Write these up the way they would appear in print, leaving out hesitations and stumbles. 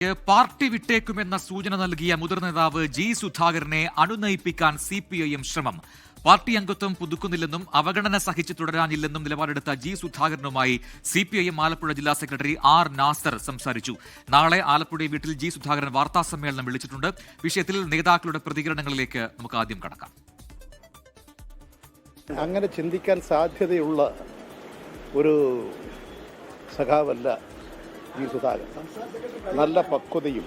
Party വിട്ടേക്കുമെന്ന സൂചന നൽകിയ മുതിർന്ന നേതാവ് ജി സുധാകരനെ അണുനയിപ്പിക്കാൻ സിപിഐഎം ശ്രമം. പാർട്ടി അംഗത്വം പുതുക്കുന്നില്ലെന്നും അവഗണന സഹിച്ച് തുടരാനില്ലെന്നും നിലപാടെടുത്ത ജി സുധാകരനുമായി സിപിഐഎം ആലപ്പുഴ ജില്ലാ സെക്രട്ടറി ആർ നാസർ സംസാരിച്ചു. നാളെ ആലപ്പുഴ വീട്ടിൽ ജി സുധാകരൻ വാർത്താസമ്മേളനം വിളിച്ചിട്ടുണ്ട്. വിഷയത്തിൽ നേതാക്കളുടെ പ്രതികരണങ്ങളിലേക്ക് നമുക്ക് ആദ്യം കടക്കാം. അങ്ങനെ ചിന്തിക്കാൻ സാധ്യതയുള്ള ഒരു സഖാവല്ല ജി സുധാകരൻ. നല്ല പക്വതയും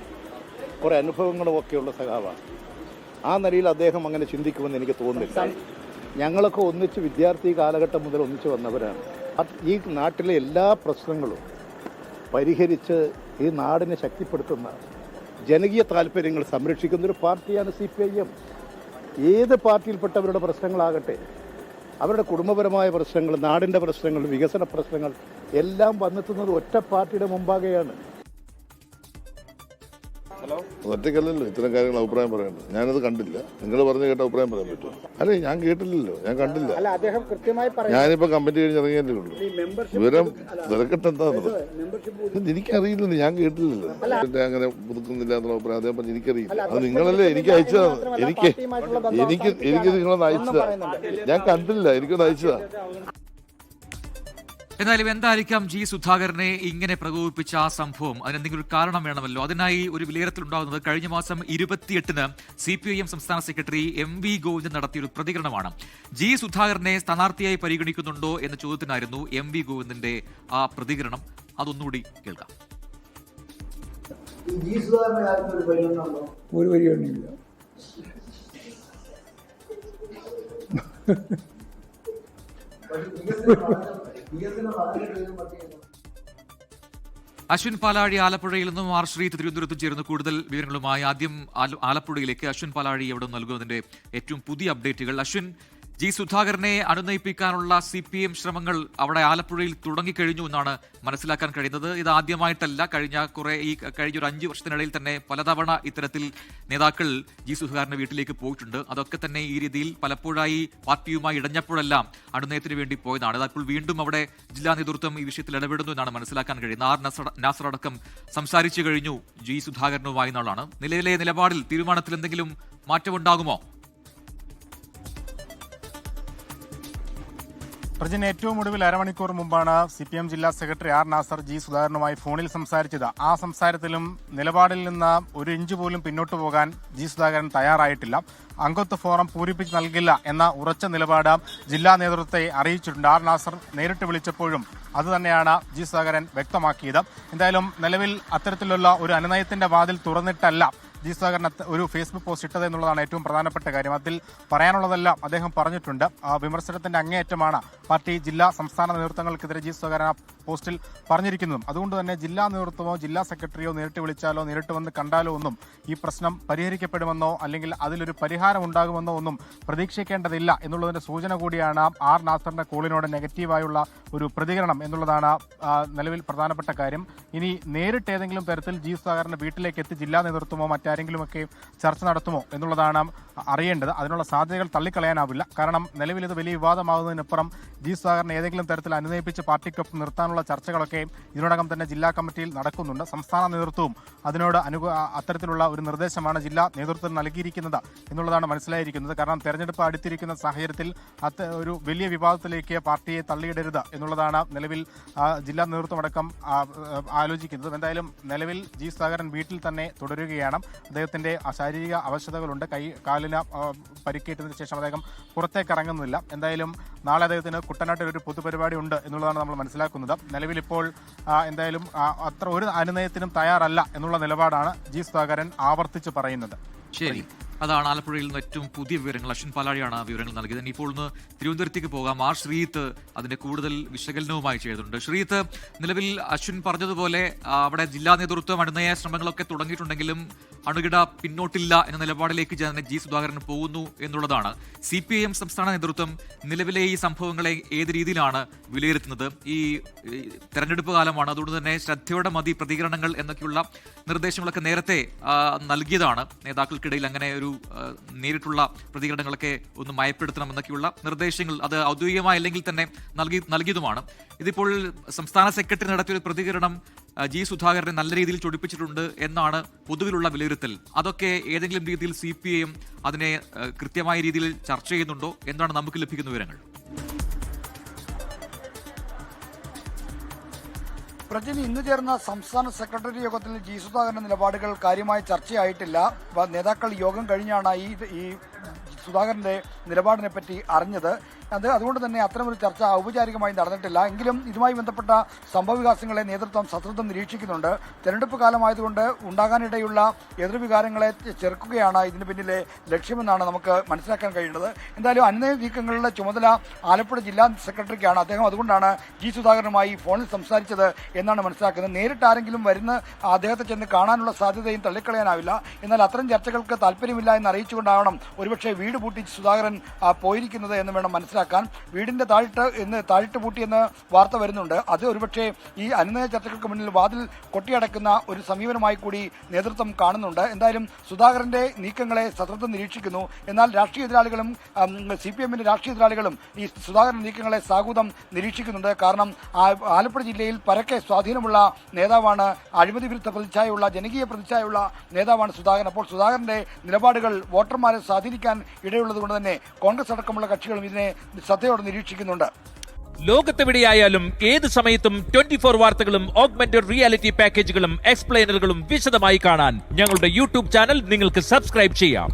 കുറേ അനുഭവങ്ങളും ഒക്കെയുള്ള സഖാവാണ്. ആ നിലയിൽ അദ്ദേഹം അങ്ങനെ ചിന്തിക്കുമെന്ന് എനിക്ക് തോന്നുന്നില്ല. ഞങ്ങളൊക്കെ ഒന്നിച്ച് വിദ്യാർത്ഥി കാലഘട്ടം മുതൽ ഒന്നിച്ച് വന്നവരാണ്. ഈ നാട്ടിലെ എല്ലാ പ്രശ്നങ്ങളും പരിഹരിച്ച് ഈ നാടിനെ ശക്തിപ്പെടുത്തുന്ന ജനകീയ താല്പര്യങ്ങൾ സംരക്ഷിക്കുന്നൊരു പാർട്ടിയാണ് സിപിഐഎം. ഏത് പാർട്ടിയിൽപ്പെട്ടവരുടെ പ്രശ്നങ്ങളാകട്ടെ, അവരുടെ കുടുംബപരമായ പ്രശ്നങ്ങൾ, നാടിൻ്റെ പ്രശ്നങ്ങൾ, വികസന പ്രശ്നങ്ങൾ എല്ലാം വന്നെത്തുന്നത് ഒറ്റ പാർട്ടിയുടെ മുമ്പാകെയാണ്. ഒറ്റക്കല്ലല്ലോ ഇത്തരം കാര്യങ്ങൾ അഭിപ്രായം പറയേണ്ടത്. ഞാനത് കണ്ടില്ല. നിങ്ങൾ പറഞ്ഞു കേട്ട അഭിപ്രായം പറയാൻ പറ്റുമോ? അല്ലെ, ഞാൻ കേട്ടില്ലല്ലോ, ഞാൻ കണ്ടില്ല. ഞാനിപ്പോ കമ്മിറ്റി കഴിഞ്ഞ് ഇറങ്ങിയല്ലേ ഉള്ളൂ. വിവരം തിരക്കട്ടെ എന്താണെന്നത് എനിക്കറിയില്ലല്ലോ, ഞാൻ കേട്ടില്ലല്ലോ. അങ്ങനെ പുതുക്കുന്നില്ല എന്നുള്ള അഭിപ്രായം അദ്ദേഹം പറഞ്ഞു. എനിക്കറിയില്ല. അത് നിങ്ങളല്ലേ എനിക്ക് അയച്ചതാണ്. എനിക്ക് നിങ്ങളൊന്ന് അയച്ചതാ. ഞാൻ കണ്ടില്ല, എനിക്കൊന്ന് അയച്ചതാ. എന്നാലും എന്തായിരിക്കാം ജി സുധാകരനെ ഇങ്ങനെ പ്രകോപിപ്പിച്ച ആ സംഭവം? അതിനെന്തെങ്കിലും ഒരു കാരണം വേണമല്ലോ. അതിനായി ഒരു വിലയിരുത്തലുണ്ടാകുന്നത് കഴിഞ്ഞ മാസം 28-ന് സിപിഐഎം സംസ്ഥാന സെക്രട്ടറി MV ഗോവിന്ദൻ നടത്തിയൊരു പ്രതികരണമാണ്. ജി സുധാകരനെ സ്ഥാനാർത്ഥിയായി പരിഗണിക്കുന്നുണ്ടോ എന്ന ചോദ്യത്തിനായിരുന്നു MV ഗോവിന്ദന്റെ ആ പ്രതികരണം. അതൊന്നുകൂടി കേൾക്കാം. ഒരു പരിഗണനയില്ല. അശ്വിൻ പാലാഴി ആലപ്പുഴയിൽ നിന്നും ആർ ശ്രീത്ത് തിരുവനന്തപുരത്ത് ചേരുന്ന കൂടുതൽ വിവരങ്ങളുമായി. ആദ്യം ആലപ്പുഴയിലേക്ക് അശ്വിൻ പാലാഴി എവിടെ നൽകുന്നതിന്റെ ഏറ്റവും പുതിയ അപ്ഡേറ്റുകൾ. അശ്വിൻ, ജി സുധാകരനെ അണുനയിപ്പിക്കാനുള്ള CPM ശ്രമങ്ങൾ അവിടെ ആലപ്പുഴയിൽ തുടങ്ങിക്കഴിഞ്ഞു എന്നാണ് മനസ്സിലാക്കാൻ കഴിയുന്നത്. ഇത് ആദ്യമായിട്ടല്ല. കഴിഞ്ഞ ഒരു 5 വർഷത്തിനിടയിൽ തന്നെ പലതവണ ഇത്തരത്തിൽ നേതാക്കൾ ജി സുധാകരന്റെ വീട്ടിലേക്ക് പോയിട്ടുണ്ട്. അതൊക്കെ തന്നെ ഈ രീതിയിൽ പലപ്പോഴായി പാർട്ടിയുമായി ഇടഞ്ഞപ്പോഴെല്ലാം അണുനയത്തിന് വേണ്ടി പോയതാണ്. അപ്പോൾ വീണ്ടും അവിടെ ജില്ലാ നേതൃത്വം ഈ വിഷയത്തിൽ ഇടപെടുന്നു എന്നാണ് മനസ്സിലാക്കാൻ കഴിയുന്നത്. ആർ നാസർ അടക്കം സംസാരിച്ചു കഴിഞ്ഞു ജി സുധാകരനുമായി എന്നുള്ളതാണ്. നിലവിലെ നിലപാടിൽ, തീരുമാനത്തിൽ എന്തെങ്കിലും മാറ്റമുണ്ടാകുമോ? പ്രജിന് ഏറ്റവും ഒടുവിൽ അരമണിക്കൂർ മുമ്പാണ് CPM ജില്ലാ സെക്രട്ടറി ആർ നാസർ ജി സുധാകരനുമായി ഫോണിൽ സംസാരിച്ചത്. ആ സംസാരത്തിലും നിലപാടിൽ നിന്ന് ഒരു ഇഞ്ച് പോലും പിന്നോട്ട് പോകാൻ ജി സുധാകരൻ തയ്യാറായിട്ടില്ല. അംഗത്വ ഫോറം പൂരിപ്പിച്ച് നൽകില്ല എന്ന ഉറച്ച നിലപാട് ജില്ലാ നേതൃത്വത്തെ അറിയിച്ചിട്ടുണ്ട്. ആർ നാസർ നേരിട്ട് വിളിച്ചപ്പോഴും അതുതന്നെയാണ് ജി സുധാകരൻ വ്യക്തമാക്കിയത്. എന്തായാലും നിലവിൽ അത്തരത്തിലുള്ള ഒരു അനുനയത്തിന്റെ വാതിൽ തുറന്നിട്ടല്ല ജി സുധാകരൻ ഒരു ഫേസ്ബുക്ക് പോസ്റ്റ് ഇട്ടത് എന്നുള്ളതാണ് ഏറ്റവും പ്രധാനപ്പെട്ട കാര്യം. അതിൽ പറയാനുള്ളതെല്ലാം അദ്ദേഹം പറഞ്ഞിട്ടുണ്ട്. വിമർശനത്തിന്റെ അങ്ങേയറ്റമാണ് പാർട്ടി ജില്ലാ സംസ്ഥാന നേതൃത്വങ്ങൾക്കെതിരെ ജി സുധാകരൻ ആ പോസ്റ്റിൽ പറഞ്ഞിരിക്കുന്നതും. അതുകൊണ്ട് തന്നെ ജില്ലാ നേതൃത്വമോ ജില്ലാ സെക്രട്ടറിയോ നേരിട്ട് വിളിച്ചാലോ നേരിട്ട് വന്ന് കണ്ടാലോ ഒന്നും ഈ പ്രശ്നം പരിഹരിക്കപ്പെടുമെന്നോ അല്ലെങ്കിൽ അതിലൊരു പരിഹാരം ഉണ്ടാകുമെന്നോ ഒന്നും പ്രതീക്ഷിക്കേണ്ടതില്ല എന്നുള്ളതിന്റെ സൂചന കൂടിയാണ് ആർ നാസറിന്റെ കോളിനോട് നെഗറ്റീവായുള്ള ഒരു പ്രതികരണം എന്നുള്ളതാണ് നിലവിൽ പ്രധാനപ്പെട്ട കാര്യം. ഇനി നേരിട്ട് ഏതെങ്കിലും തരത്തിൽ ജി സുധാകരന്റെ വീട്ടിലേക്ക് എത്തി ജില്ലാ നേതൃത്വമോ മറ്റാരെങ്കിലുമൊക്കെ ചർച്ച നടത്തുമോ എന്നുള്ളതാണ് അറിയേണ്ടത്. അതിനുള്ള സാധ്യതകൾ തള്ളിക്കളയാനാവില്ല. കാരണം നിലവിൽ ഇത് വലിയ വിവാദമാകുന്നതിനപ്പുറം ജി സുധാകരനെ ഏതെങ്കിലും തരത്തിൽ അനുനയിപ്പിച്ച് പാർട്ടിക്കൊപ്പം നിർത്താനുള്ള ചർച്ചകളൊക്കെ ഇതിനോടകം തന്നെ ജില്ലാ കമ്മിറ്റിയിൽ നടക്കുന്നുണ്ട്. സംസ്ഥാന നേതൃത്വവും അതിനോട് അത്തരത്തിലുള്ള ഒരു നിർദ്ദേശമാണ് ജില്ലാ നേതൃത്വം നൽകിയിരിക്കുന്നത് എന്നുള്ളതാണ് മനസ്സിലായിരിക്കുന്നത്. കാരണം തെരഞ്ഞെടുപ്പ് അടുത്തിരിക്കുന്ന സാഹചര്യത്തിൽ ഒരു വലിയ വിവാദത്തിലേക്ക് പാർട്ടിയെ തള്ളിയിടരുത് എന്നുള്ളതാണ് നിലവിൽ ജില്ലാ നേതൃത്വം അടക്കം ആലോചിക്കുന്നത്. എന്തായാലും നിലവിൽ ജി സുധാകരൻ വീട്ടിൽ തന്നെ തുടരുകയാണ്. അദ്ദേഹത്തിന്റെ ശാരീരിക അവശതകളുണ്ട്. കാലിന് പരിക്കേറ്റതിന് ശേഷം അദ്ദേഹം പുറത്തേക്ക് ഇറങ്ങുന്നില്ല. എന്തായാലും നാളെ അദ്ദേഹത്തിന് കുട്ടനാട്ടിൽ ഒരു പൊതുപരിപാടി ഉണ്ട് എന്നുള്ളതാണ് നമ്മൾ മനസ്സിലാക്കുന്നത്. നിലവിൽ ഇപ്പോൾ എന്തായാലും അത്ര ഒരു അനുനയത്തിനും തയ്യാറല്ല എന്നുള്ള നിലപാടാണ് ജി സുധാകരൻ ആവർത്തിച്ച് പറയുന്നത്. ശരി, അതാണ് ആലപ്പുഴയിൽ നിന്ന് ഏറ്റവും പുതിയ വിവരങ്ങൾ. അശ്വിൻ പാലാഴിയാണ് വിവരങ്ങൾ നൽകിയത്. ഇപ്പോൾ ഒന്ന് തിരുവനന്തപുരത്തേക്ക് പോകാം. ആർ ശ്രീത്ത് അതിന്റെ കൂടുതൽ വിശകലനവുമായി ചെയ്തിട്ടുണ്ട്. ശ്രീത്ത്, നിലവിൽ അശ്വിൻ പറഞ്ഞതുപോലെ അവിടെ ജില്ലാ നേതൃത്വം അണുനയ ശ്രമങ്ങളൊക്കെ തുടങ്ങിയിട്ടുണ്ടെങ്കിലും അണുകിട പിന്നോട്ടില്ല എന്ന നിലപാടിലേക്ക് ജി സുധാകരൻ പോകുന്നു എന്നുള്ളതാണ്. CPIM സംസ്ഥാന നേതൃത്വം നിലവിലെ ഈ സംഭവങ്ങളെ ഏത് രീതിയിലാണ് വിലയിരുത്തുന്നത്? ഈ തെരഞ്ഞെടുപ്പ് കാലമാണ്, അതുകൊണ്ട് തന്നെ ശ്രദ്ധയോടെ മതി പ്രതികരണങ്ങൾ എന്നൊക്കെയുള്ള നിർദ്ദേശങ്ങളൊക്കെ നേരത്തെ നൽകിയതാണ് നേതാക്കൾക്കിടയിൽ. അങ്ങനെ ഒരു നേരിട്ടുള്ള പ്രതികരണങ്ങളൊക്കെ ഒന്ന് മയപ്പെടുത്തണമെന്നൊക്കെയുള്ള നിർദ്ദേശങ്ങൾ അത് ഔദ്യോഗികമായില്ലെങ്കിൽ തന്നെ നൽകിയതുമാണ്. ഇതിപ്പോൾ സംസ്ഥാന സെക്രട്ടറി നടത്തിയ ഒരു പ്രതികരണം ജി സുധാകരനെ നല്ല രീതിയിൽ ചൊടിപ്പിച്ചിട്ടുണ്ട് എന്നാണ് പൊതുവിലുള്ള വിലയിരുത്തൽ. അതൊക്കെ ഏതെങ്കിലും രീതിയിൽ CPIM അതിനെ കൃത്യമായ രീതിയിൽ ചർച്ച ചെയ്യുന്നുണ്ടോ എന്നാണ് നമുക്ക് ലഭിക്കുന്ന വിവരങ്ങൾ. പ്രജിൻ, ഇന്ന് ചേർന്ന സംസ്ഥാന സെക്രട്ടറി യോഗത്തിൽ ജി സുധാകരന്റെ നിലപാടുകൾ കാര്യമായി ചർച്ചയായിട്ടില്ല. നേതാക്കൾ യോഗം കഴിഞ്ഞാണ് ഈ സുധാകരന്റെ നിലപാടിനെ പറ്റി അറിഞ്ഞത്. അതുകൊണ്ട് തന്നെ അത്തരമൊരു ചർച്ച ഔപചാരികമായി നടന്നിട്ടില്ല. എങ്കിലും ഇതുമായി ബന്ധപ്പെട്ട സംഭവവികാസങ്ങളെ നേതൃത്വം സശ്രദ്ധം നിരീക്ഷിക്കുന്നുണ്ട്. തെരഞ്ഞെടുപ്പ് കാലമായതുകൊണ്ട് ഉണ്ടാകാനിടയുള്ള എതിർവികാരങ്ങളെ ചെറുക്കുകയാണ് ഇതിന് പിന്നിലെ ലക്ഷ്യമെന്നാണ് നമുക്ക് മനസ്സിലാക്കാൻ കഴിയുന്നത്. എന്തായാലും അനുനയ നീക്കങ്ങളുടെ ചുമതല ആലപ്പുഴ ജില്ലാ സെക്രട്ടറിക്കാണ്. അദ്ദേഹം അതുകൊണ്ടാണ് ജി സുധാകരനുമായി ഫോണിൽ സംസാരിച്ചത് എന്നാണ് മനസ്സിലാക്കുന്നത്. നേരിട്ട് ആരെങ്കിലും വരുന്ന അദ്ദേഹത്തെ ചെന്ന് കാണാനുള്ള സാധ്യതയും തള്ളിക്കളയാനാവില്ല. എന്നാൽ അത്തരം ചർച്ചകൾക്ക് താല്പര്യമില്ല എന്ന് അറിയിച്ചുകൊണ്ടാവണം ഒരുപക്ഷെ വീട് പൂട്ടി സുധാകരൻ പോയിരിക്കുന്നത് എന്ന് വേണം മനസ്സിലാക്കാൻ. വീടിന്റെ താഴിട്ട് പൂട്ടിയെന്ന് വാർത്ത വരുന്നുണ്ട്. അത് ഒരുപക്ഷെ ഈ അനുനയ ചർച്ചകൾക്ക് മുന്നിൽ വാതിൽ കൊട്ടിയടക്കുന്ന ഒരു സമീപനമായി കൂടി നേതൃത്വം കാണുന്നുണ്ട്. എന്തായാലും സുധാകരന്റെ നീക്കങ്ങളെ സശ്രദ്ധം നിരീക്ഷിക്കുന്നു. എന്നാൽ രാഷ്ട്രീയ എതിരാളികളും CPMന്റെ രാഷ്ട്രീയ എതിരാളികളും ഈ സുധാകരന്റെ നീക്കങ്ങളെ സാഹൂതം നിരീക്ഷിക്കുന്നുണ്ട്. കാരണം ആലപ്പുഴ ജില്ലയിൽ പരക്കെ സ്വാധീനമുള്ള നേതാവാണ്, അഴിമതി വിരുദ്ധ പ്രതിച്ഛായുള്ള, ജനകീയ പ്രതിച്ഛായുള്ള നേതാവാണ് സുധാകരൻ. അപ്പോൾ സുധാകരന്റെ നിലപാടുകൾ വോട്ടർമാരെ സ്വാധീനിക്കാൻ ഇടയുള്ളതുകൊണ്ട് തന്നെ കോൺഗ്രസ് അടക്കമുള്ള കക്ഷികളും ഇതിനെ ശ്രദ്ധയോടെ നിരീക്ഷിക്കുന്നുണ്ട്. ലോകത്തെവിടെയായാലും ഏത് സമയത്തും 24 വാർത്തകളും ഓഗ്മെന്റഡ് റിയാലിറ്റി പാക്കേജുകളും എക്സ്പ്ലെയിനറുകളും വിശദമായി കാണാൻ ഞങ്ങളുടെ YouTube ചാനൽ നിങ്ങൾക്ക് സബ്സ്ക്രൈബ് ചെയ്യാം.